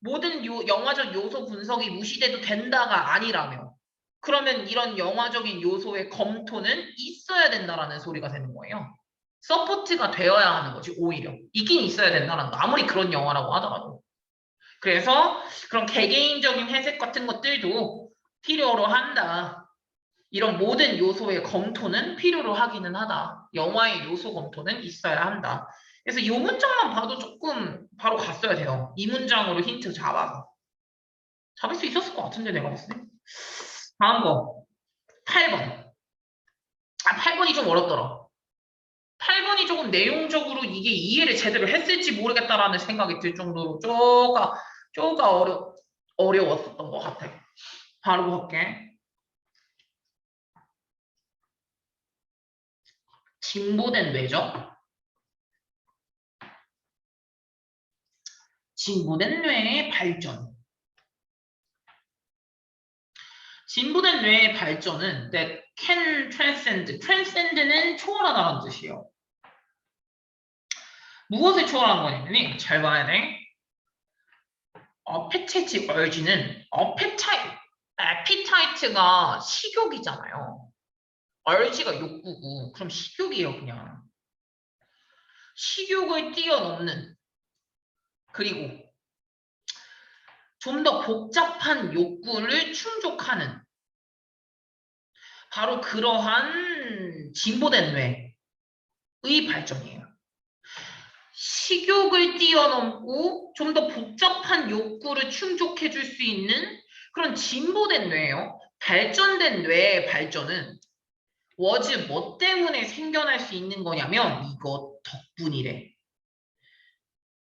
모든 영화적 요소 분석이 무시돼도 된다가 아니라며. 그러면 이런 영화적인 요소의 검토는 있어야 된다라는 소리가 되는 거예요. 서포트가 되어야 하는 거지, 오히려. 있긴 있어야 된다는 거. 아무리 그런 영화라고 하더라도. 그래서 그런 개개인적인 해석 같은 것들도 필요로 한다. 이런 모든 요소의 검토는 필요로 하기는 하다. 영화의 요소 검토는 있어야 한다. 그래서 이 문장만 봐도 조금 바로 갔어야 돼요. 이 문장으로 힌트 잡아서. 잡을 수 있었을 것 같은데 내가 봤을 때. 다음 거. 8번. 8번이 좀 어렵더라. 8번이 조금 내용적으로 이게 이해를 제대로 했을지 모르겠다라는 생각이 들 정도로 쪼가 어려웠었던 것 같아. 바로 볼게. 징보된 뇌죠? 징보된 뇌의 발전. 진보된 뇌의 발전은 that can transcend. transcend는 초월하다는 뜻이에요. 무엇을 초월한 거냐면 잘 봐야 돼. appetite urge는 appetite가 식욕이잖아요. urge가 욕구고 그럼 식욕이에요 그냥. 식욕을 뛰어넘는 그리고 좀 더 복잡한 욕구를 충족하는 바로 그러한 진보된 뇌의 발전이에요. 식욕을 뛰어넘고 좀 더 복잡한 욕구를 충족해 줄 수 있는 그런 진보된 뇌예요. 발전된 뇌의 발전은 was 뭐 때문에 생겨날 수 있는 거냐면 이거 덕분이래.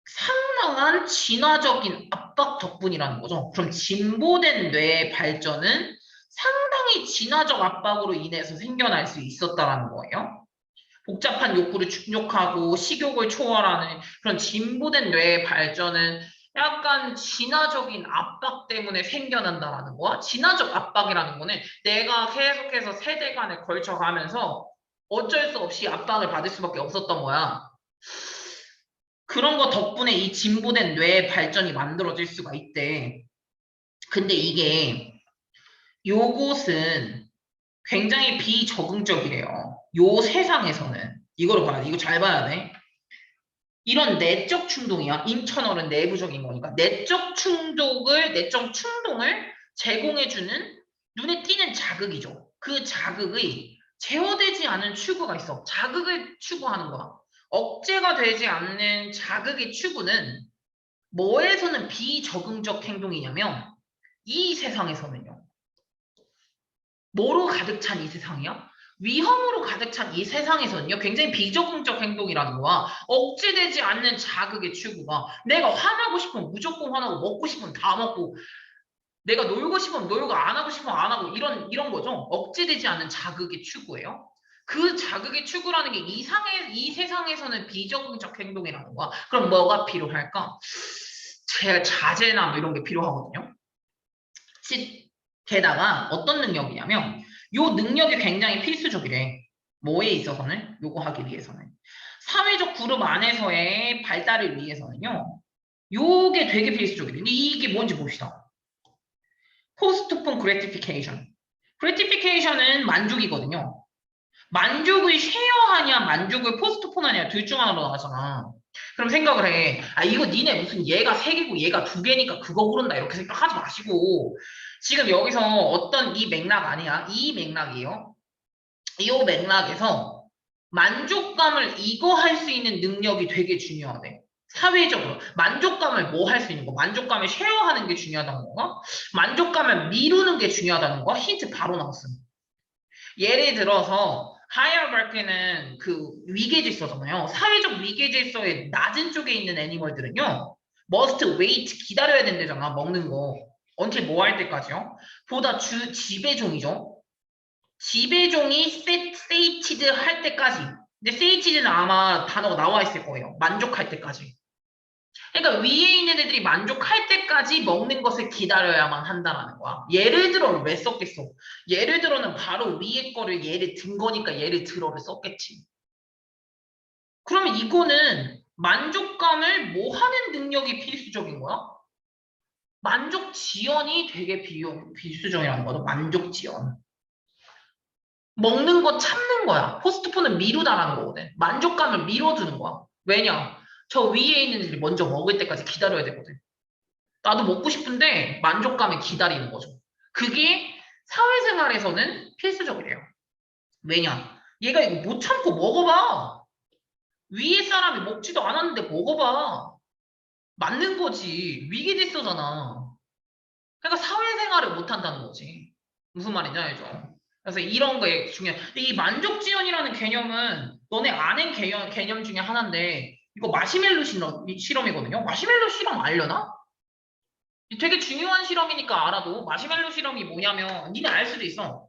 상당한 진화적인 압박 덕분이라는 거죠. 그럼 진보된 뇌의 발전은 상당히 진화적 압박으로 인해서 생겨날 수 있었다라는 거예요. 복잡한 욕구를 충족하고 식욕을 초월하는 그런 진보된 뇌의 발전은 약간 진화적인 압박 때문에 생겨난다라는 거야. 진화적 압박이라는 거는 내가 계속해서 세대 간에 걸쳐가면서 어쩔 수 없이 압박을 받을 수밖에 없었던 거야. 그런 거 덕분에 이 진보된 뇌의 발전이 만들어질 수가 있대. 근데 이게 요것은 굉장히 비적응적이래요. 요 세상에서는. 이거를 봐야 돼. 이거 잘 봐야 돼. 이런 내적 충동이야. 인터널은 내부적인 거니까. 내적 충동을 제공해주는 눈에 띄는 자극이죠. 그 자극의 제어되지 않은 추구가 있어. 자극을 추구하는 거야. 억제가 되지 않는 자극의 추구는 뭐에서는 비적응적 행동이냐면 이 세상에서는요. 뭐로 가득 찬 이 세상이야? 위험으로 가득 찬 이 세상에서는요. 굉장히 비적응적 행동이라는 거야. 억제되지 않는 자극의 추구가 내가 화나고 싶으면 무조건 화나고 먹고 싶으면 다 먹고 내가 놀고 싶으면 놀고 안 하고 싶으면 안 하고 이런 거죠. 억제되지 않는 자극의 추구예요. 그 자극의 추구라는 게 이 세상에서는 비적응적 행동이라는 거야. 그럼 뭐가 필요할까? 자제나 뭐 이런 게 필요하거든요. 게다가 어떤 능력이냐면 요 능력이 굉장히 필수적이래. 뭐에 있어서는? 요거 하기 위해서는. 사회적 그룹 안에서의 발달을 위해서는요. 요게 되게 필수적이래. 근데 이게 뭔지 봅시다. 포스트폰 그래티피케이션. 그래티피케이션은 만족이거든요. 만족을 쉐어하냐, 만족을 포스트폰하냐, 둘 중 하나로 나가잖아. 그럼 생각을 해. 아, 이거 니네 무슨 얘가 세 개고 얘가 두 개니까 그거 고른다. 이렇게 생각하지 마시고. 지금 여기서 어떤 이 맥락 아니야? 이 맥락이에요. 이 맥락에서 만족감을 이거 할 수 있는 능력이 되게 중요하대. 사회적으로. 만족감을 뭐 할 수 있는 거? 만족감을 쉐어하는 게 중요하다는 건가? 만족감을 미루는 게 중요하다는 거? 힌트 바로 나왔음. 예를 들어서 하이어버크는 그 위계질서잖아요. 사회적 위계질서의 낮은 쪽에 있는 애니멀들은요. must wait 기다려야 된대잖아. 먹는 거. 언제 뭐 할 때까지요? 보다 지배종이죠. 지배종이 세이치드 할 때까지. 근데 세이치드는 아마 단어가 나와 있을 거예요. 만족할 때까지. 그러니까 위에 있는 애들이 만족할 때까지 먹는 것을 기다려야만 한다는 거야. 예를 들어를 왜 썼겠어? 예를 들어는 바로 위에 거를 예를 든 거니까 예를 들어를 썼겠지. 그러면 이거는 만족감을 뭐 하는 능력이 필수적인 거야? 만족 지연이 되게 필수적이라는 거죠. 만족 지연. 먹는 거 참는 거야. 포스트폰은 미루다라는 거거든. 만족감을 미뤄두는 거야. 왜냐? 저 위에 있는 애들이 먼저 먹을 때까지 기다려야 되거든. 나도 먹고 싶은데 만족감을 기다리는 거죠. 그게 사회생활에서는 필수적이래요. 왜냐? 얘가 이거 못 참고 먹어봐. 위에 사람이 먹지도 않았는데 먹어봐. 맞는 거지. 위기질서잖아. 그러니까 사회생활을 못 한다는 거지. 무슨 말인지 알죠? 그래서 이런 거에 중요해. 이 만족지연이라는 개념은 너네 아는 개념 중에 하나인데 이거 마시멜로 실험이거든요. 마시멜로 실험 알려나? 되게 중요한 실험이니까 알아도 마시멜로 실험이 뭐냐면 니네 알 수도 있어.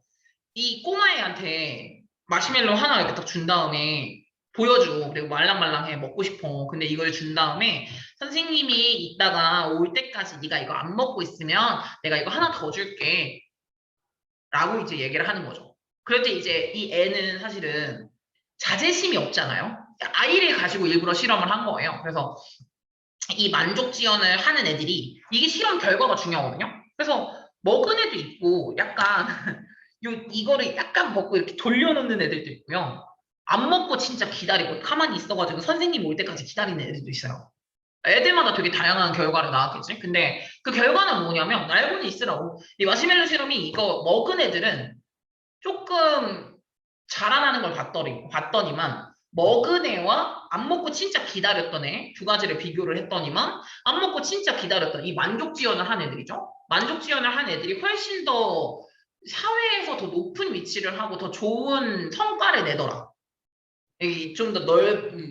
이 꼬마애한테 마시멜로 하나 이렇게 딱 준 다음에 보여줘. 그리고 말랑말랑해 먹고 싶어. 근데 이걸 준 다음에 선생님이 이따가 올 때까지 네가 이거 안 먹고 있으면 내가 이거 하나 더 줄게. 라고 이제 얘기를 하는 거죠. 그럴 때 이제 이 애는 사실은 자제심이 없잖아요. 아이를 가지고 일부러 실험을 한 거예요. 그래서 이 만족 지연을 하는 애들이 이게 실험 결과가 중요하거든요. 그래서 먹은 애도 있고 약간 이거를 약간 먹고 이렇게 돌려놓는 애들도 있고요. 안 먹고 진짜 기다리고 가만히 있어가지고 선생님 올 때까지 기다리는 애들도 있어요. 애들마다 되게 다양한 결과를 나왔겠지. 근데 그 결과는 뭐냐면 알고는 있으라고. 이 마시멜로 실험이 이거 먹은 애들은 조금 자라나는 걸 봤더니만 먹은 애와 안 먹고 진짜 기다렸던 애 두 가지를 비교를 했더니만 안 먹고 진짜 기다렸던 이 만족 지연을 한 애들이죠. 만족 지연을 한 애들이 훨씬 더 사회에서 더 높은 위치를 하고 더 좋은 성과를 내더라. 좀 더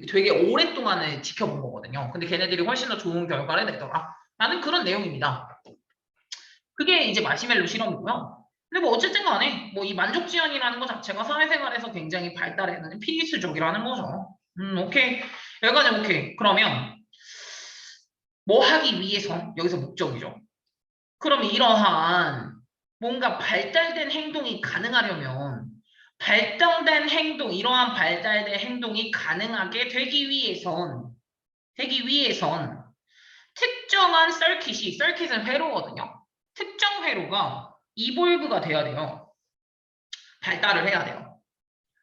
되게 오랫동안을 지켜본 거거든요. 근데 걔네들이 훨씬 더 좋은 결과를 내더라. 라는 그런 내용입니다. 그게 이제 마시멜로 실험이고요. 근데 뭐 어쨌든 간에 뭐 이 만족지연이라는 것 자체가 사회생활에서 굉장히 발달해는 필수적이라는 거죠. 오케이. 여기까지 오케이. 그러면 뭐 하기 위해서 여기서 목적이죠. 그럼 이러한 뭔가 발달된 행동이 가능하려면 이러한 발달된 행동이 가능하게 되기 위해선 특정한 서킷은 회로거든요. 특정 회로가 이볼브가 돼야 돼요. 발달을 해야 돼요.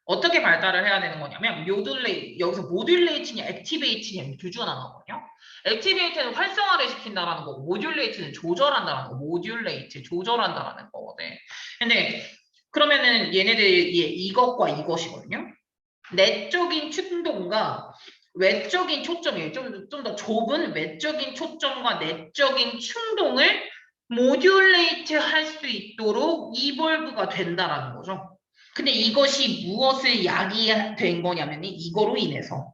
어떻게 발달을 해야 되는 거냐면 여기서 모듈레이트냐 액티베이트냐 두 주가 나오거든요. 액티베이트는 활성화를 시킨다라는 거고 모듈레이트는 조절한다라는 거. 모듈레이트 조절한다라는 거거든. 근데 그러면은 얘네들 이것과 이것이거든요. 내적인 충동과 외적인 초점이에요. 좀 더 좁은 외적인 초점과 내적인 충동을 모듈레이트 할 수 있도록 이볼브가 된다라는 거죠. 근데 이것이 무엇을 야기된 거냐면 이거로 인해서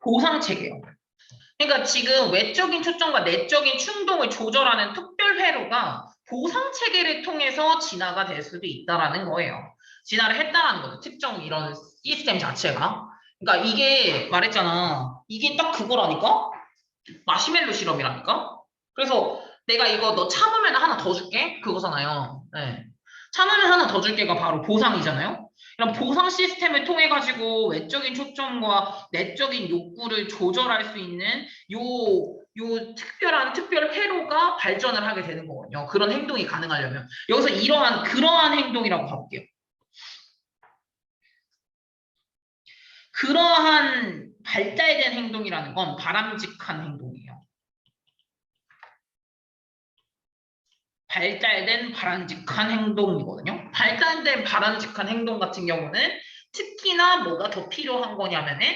보상체계요. 그러니까 지금 외적인 초점과 내적인 충동을 조절하는 특별 회로가 보상체계를 통해서 진화가 될 수도 있다라는 거예요. 진화를 했다라는 거죠. 특정 이런 시스템 자체가. 그러니까 이게 말했잖아. 이게 딱 그거라니까? 마시멜로 실험이라니까? 그래서 내가 이거 너 참으면 하나 더 줄게? 그거잖아요. 네. 참으면 하나 더 줄게가 바로 보상이잖아요. 이런 보상 시스템을 통해 가지고 외적인 초점과 내적인 욕구를 조절할 수 있는 요 특별 회로가 발전을 하게 되는 거거든요. 그런 행동이 가능하려면. 여기서 그러한 행동이라고 가볼게요. 그러한 발달된 행동이라는 건 바람직한 행동이에요. 발달된 바람직한 행동이거든요. 발달된 바람직한 행동 같은 경우는 특히나 뭐가 더 필요한 거냐면은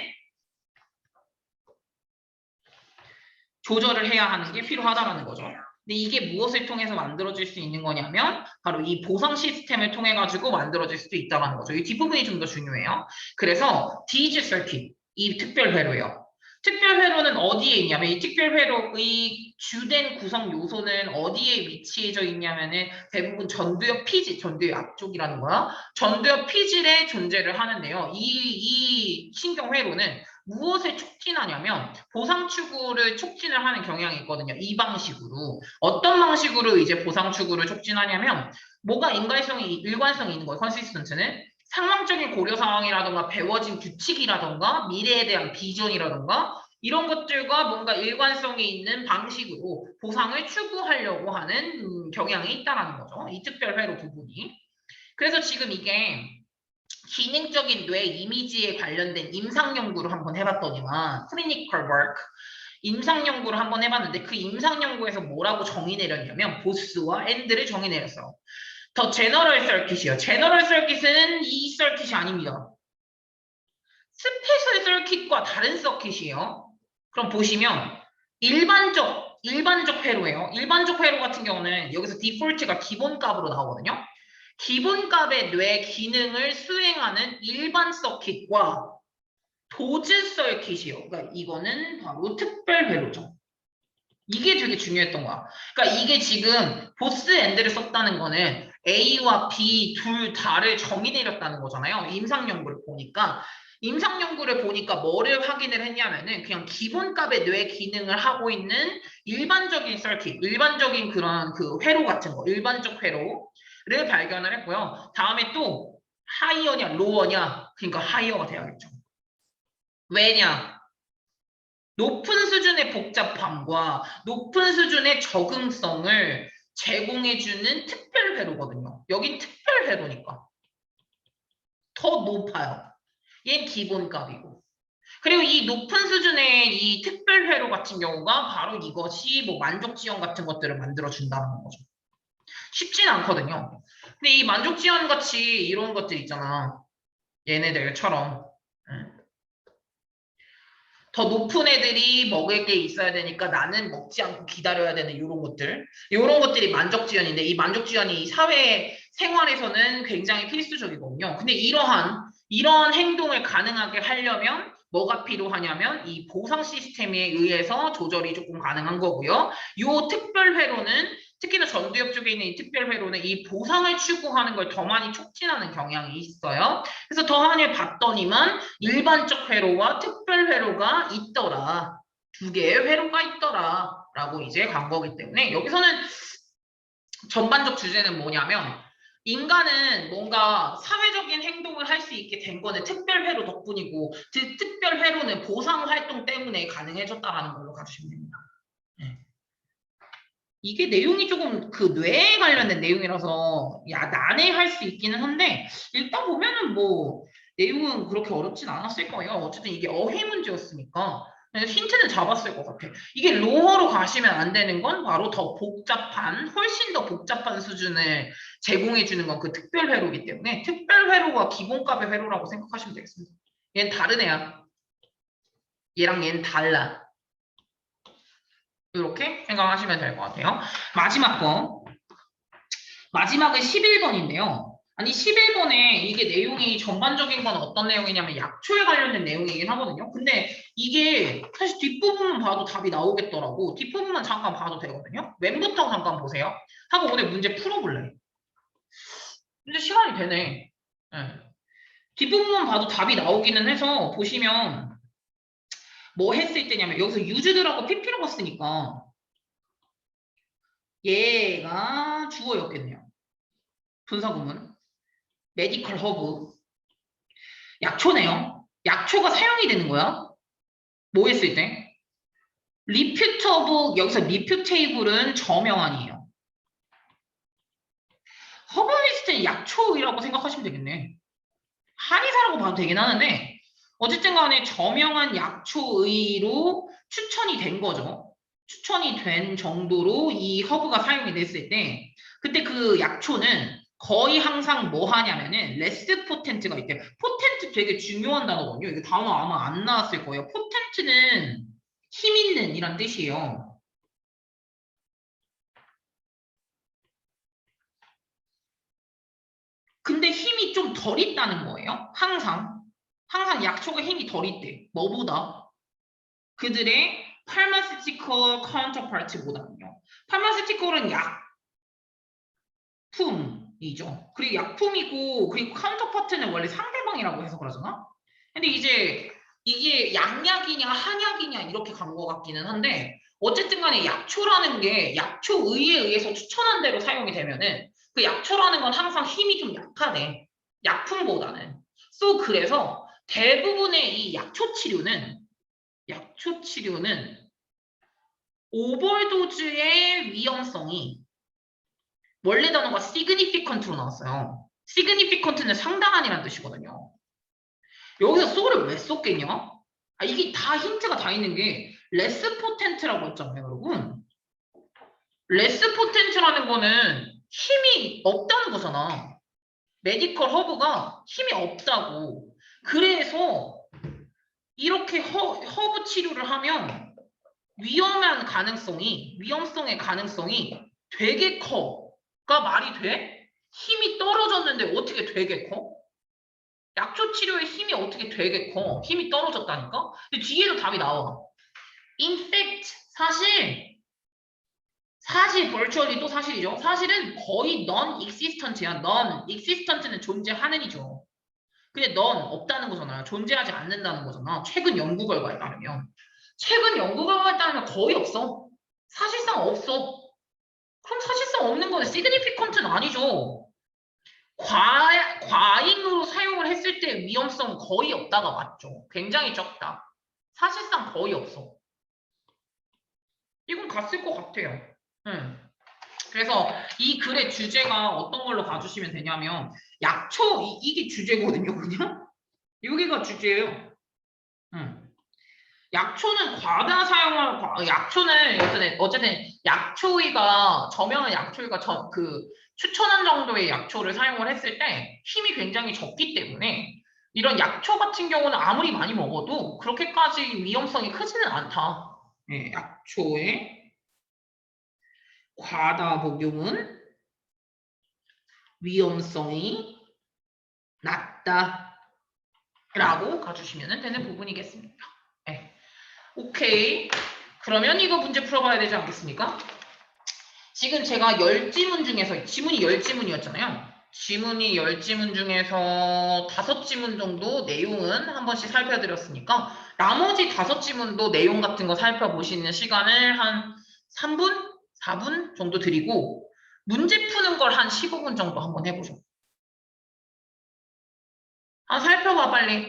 조절을 해야 하는 게 필요하다는 거죠. 근데 이게 무엇을 통해서 만들어질 수 있는 거냐면 바로 이 보상 시스템을 통해 가지고 만들어질 수도 있다는 거죠. 이 뒷부분이 좀 더 중요해요. 그래서 디즈 서킷, 이 특별 회로예요. 특별 회로는 어디에 있냐면 이 특별 회로의 주된 구성 요소는 어디에 위치해져 있냐면은 대부분 전두엽 피질, 전두엽 앞쪽이라는 거야. 전두엽 피질에 존재를 하는데요. 이 신경 회로는 무엇을 촉진하냐면 보상 추구를 촉진을 하는 경향이 있거든요. 이 방식으로. 어떤 방식으로 이제 보상 추구를 촉진하냐면 뭐가 일관성이 있는 거예요. 컨시스턴트는 상황적인 고려 상황이라던가 배워진 규칙이라던가 미래에 대한 비전이라던가 이런 것들과 뭔가 일관성이 있는 방식으로 보상을 추구하려고 하는 경향이 있다는 거죠. 이 특별 회로 부분이. 그래서 지금 이게 기능적인 뇌 이미지에 관련된 임상 연구를 한번 해봤더니만 clinical work 임상 연구를 한번 해봤는데 그 임상 연구에서 뭐라고 정의 내렸냐면 보스와 엔드를 정의 내렸어. 더 제너럴 서킷이요. 제너럴 서킷은 이 서킷이 아닙니다. 스페셜 서킷과 다른 서킷이에요. 그럼 보시면 일반적 회로예요. 일반적 회로 같은 경우는 여기서 디폴트가 기본값으로 나오거든요. 기본값의 뇌 기능을 수행하는 일반 서킷과 도즈 서킷이요. 그러니까 이거는 바로 특별 회로죠. 이게 되게 중요했던 거야. 그러니까 이게 지금 보스 엔드를 썼다는 거는 A와 B 둘 다를 정의 내렸다는 거잖아요. 임상 연구를 보니까. 임상 연구를 보니까 뭐를 확인을 했냐면은 그냥 기본값의 뇌 기능을 하고 있는 일반적인 서킷, 일반적인 그런 그 회로 같은 거, 일반적 회로를 발견을 했고요. 다음에 또 하이어냐, 로어냐, 그러니까 하이어가 돼야겠죠. 왜냐? 높은 수준의 복잡함과 높은 수준의 적응성을 제공해주는 특별 회로거든요. 여긴 특별 회로니까 더 높아요. 얘는 기본값이고. 그리고 이 높은 수준의 이 특별 회로 같은 경우가 바로 이것이 뭐 만족 지원 같은 것들을 만들어 준다는 거죠. 쉽진 않거든요. 근데 이 만족 지원 같이 이런 것들 있잖아. 얘네들처럼. 더 높은 애들이 먹을 게 있어야 되니까 나는 먹지 않고 기다려야 되는 이런 것들. 이런 것들이 만족지연인데 이 만족지연이 사회 생활에서는 굉장히 필수적이거든요. 근데 이러한 행동을 가능하게 하려면 뭐가 필요하냐면 이 보상 시스템에 의해서 조절이 조금 가능한 거고요. 이 특별 회로는 특히나 전두엽 쪽에 있는 이 특별 회로는 이 보상을 추구하는 걸 더 많이 촉진하는 경향이 있어요. 그래서 더하니 봤더니만 일반적 회로와 특별 회로가 있더라. 두 개의 회로가 있더라. 라고 이제 간 거기 때문에 여기서는 전반적 주제는 뭐냐면 인간은 뭔가 사회적인 행동을 할 수 있게 된 거는 특별 회로 덕분이고 그 특별 회로는 보상 활동 때문에 가능해졌다라는 걸로 가주시면 됩니다. 네. 이게 내용이 조금 그 뇌에 관련된 내용이라서 난해할 수 있기는 한데 일단 보면은 뭐 내용은 그렇게 어렵진 않았을 거예요. 어쨌든 이게 어휘 문제였으니까 힌트는 잡았을 것 같아. 이게 로어로 가시면 안 되는 건 바로 더 복잡한 훨씬 더 복잡한 수준을 제공해 주는 건 그 특별 회로이기 때문에 특별 회로가 기본값의 회로라고 생각하시면 되겠습니다. 얘는 다른 애야. 얘랑 얘는 달라. 이렇게 생각하시면 될 것 같아요. 마지막 거. 마지막은 11번인데요. 아니 11번에 이게 내용이 전반적인 건 어떤 내용이냐면 약초에 관련된 내용이긴 하거든요. 근데 이게 사실 뒷부분만 봐도 답이 나오겠더라고. 뒷부분만 잠깐 봐도 되거든요. 왼부터 잠깐 보세요. 하고 오늘 문제 풀어볼래. 근데 시간이 되네. 네. 뒷부분만 봐도 답이 나오기는 해서 보시면 뭐 했을 때냐면 여기서 유즈드라고 PP라고 쓰니까 얘가 주어였겠네요. 분사구문. 메디컬 허브. 약초네요. 약초가 사용이 되는 거야. 뭐 했을 때? reputable, 여기서 reputable은 저명한이에요. 허벌리스트는 약초이라고 생각하시면 되겠네. 한의사라고 봐도 되긴 하는데 어쨌든 간에 저명한 약초의로 추천이 된 거죠. 추천이 된 정도로 이 허브가 사용이 됐을 때 그때 그 약초는 거의 항상 뭐 하냐면은 레스 포텐트가 있대. 포텐트 되게 중요한 단어거든요. 이거 단어 아마 안 나왔을 거예요. 포텐트는 힘 있는 이란 뜻이에요. 근데 힘이 좀 덜 있다는 거예요. 항상. 항상 약초가 힘이 덜 있대. 뭐보다? 그들의 pharmaceutical counterpart보다는요. pharmaceutical은 약품이죠. 그리고 약품이고, 그리고 counterpart는 원래 상대방이라고 해서 그러잖아? 근데 이제 이게 양약이냐 한약이냐 이렇게 간 것 같기는 한데, 어쨌든 간에 약초라는 게 약초의에 의해서 추천한 대로 사용이 되면은 그 약초라는 건 항상 힘이 좀 약하대. 약품보다는. 그래서 대부분의 이 약초 치료는 오버도즈의 위험성이 원래 단어가 significant로 나왔어요. significant는 상당한이라는 뜻이거든요. 여기서 so를 왜 썼겠냐? 이게 다 힌트가 다 있는 게 less potent라고 했잖아요, 여러분. less potent라는 거는 힘이 없다는 거잖아. 메디컬 허브가 힘이 없다고. 그래서 이렇게 허브 치료를 하면 위험성의 가능성이 되게 커가 말이 돼? 힘이 떨어졌는데 어떻게 되게 커? 약초 치료에 힘이 어떻게 되게 커? 힘이 떨어졌다니까? 근데 뒤에도 답이 나와. In fact, virtually 또 사실이죠. 사실은 거의 non-existent야. non-existent는 존재하는 이죠. 근데 non 없다는 거잖아요. 존재하지 않는다는 거잖아. 최근 연구 결과에 따르면. 최근 연구 결과에 따르면 거의 없어. 사실상 없어. 그럼 사실상 없는 거는 significant는 아니죠. 과잉으로 사용을 했을 때 위험성은 거의 없다가 맞죠. 굉장히 적다. 사실상 거의 없어. 이건 갔을 것 같아요. 그래서 이 글의 주제가 어떤 걸로 봐주시면 되냐면 약초 이게 주제거든요. 그냥 여기가 주제예요. 음. 약초는 과다 사용을 약초는 어쨌든 약초의가 저명한 약초의가 그 추천한 정도의 약초를 사용을 했을 때 힘이 굉장히 적기 때문에 이런 약초 같은 경우는 아무리 많이 먹어도 그렇게까지 위험성이 크지는 않다. 네, 약초의 과다 복용은 위험성이 낮다라고 가주시면 되는 부분이겠습니다. 네. 오케이. 그러면 이거 문제 풀어봐야 되지 않겠습니까? 지금 제가 10지문 중에서 지문이 10지문이었잖아요. 지문이 10지문 중에서 5지문 정도 내용은 한 번씩 살펴드렸으니까 나머지 5지문도 내용 같은 거 살펴보시는 시간을 한 3분? 4분 정도 드리고 문제 푸는 걸 한 15분 정도 한번 해보죠. 살펴봐 빨리.